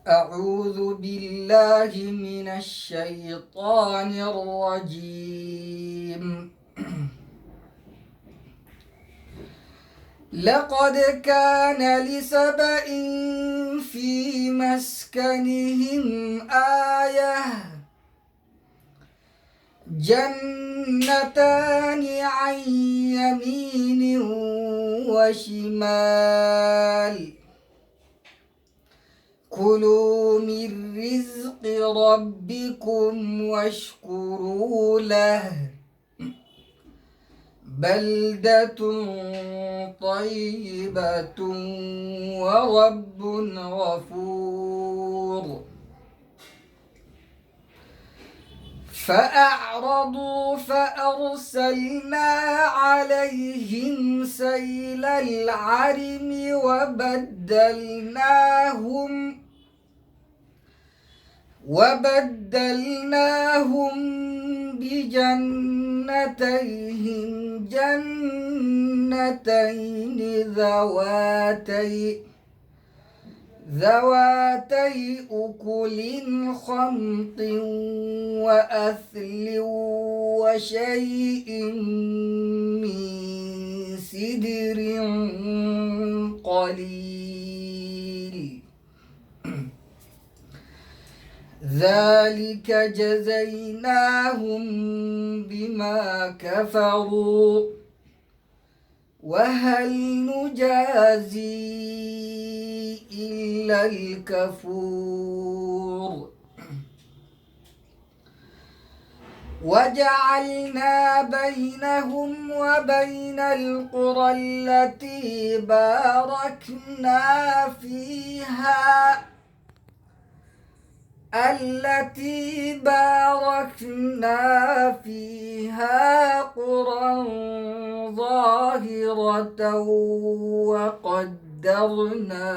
أعوذ بالله من الشيطان الرجيم. لقد كان لسبإ في مسكنهم آية جنتان عن يمين وشمال كلوا من رزق ربكم واشكروا له بلدة طيبة ورب غفور. فأعرضوا فأرسلنا عليهم سيل العرم وبدلناهم بجنتيهم جنتين ذواتي أكل خمط وأثل وشيء من سدر قليل ذلك جزيناهم بما كفروا وهل نجازي إلا الكفور. وجعلنا بينهم وبين القرى التي باركنا فيها قرى ظاهرة وقدرنا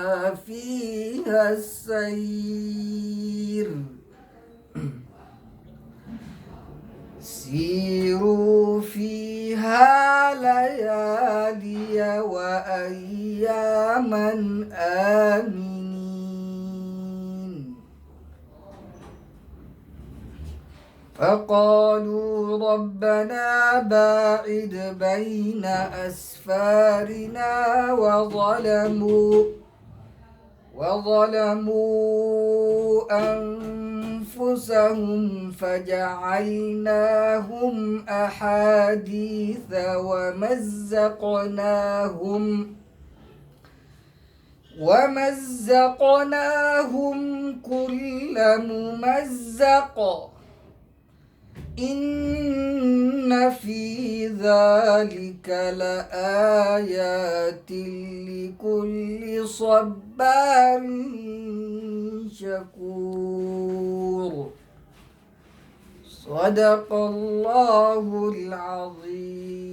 فيها السير سيروا فيها ليالي وأياما آمنين. فقالوا ربنا باعد بين أسفارنا وظلموا أنفسهم فجعلناهم أحاديث ومزقناهم كل ممزق إن في ذلك لآيات لكل صبار شكور. صدق الله العظيم.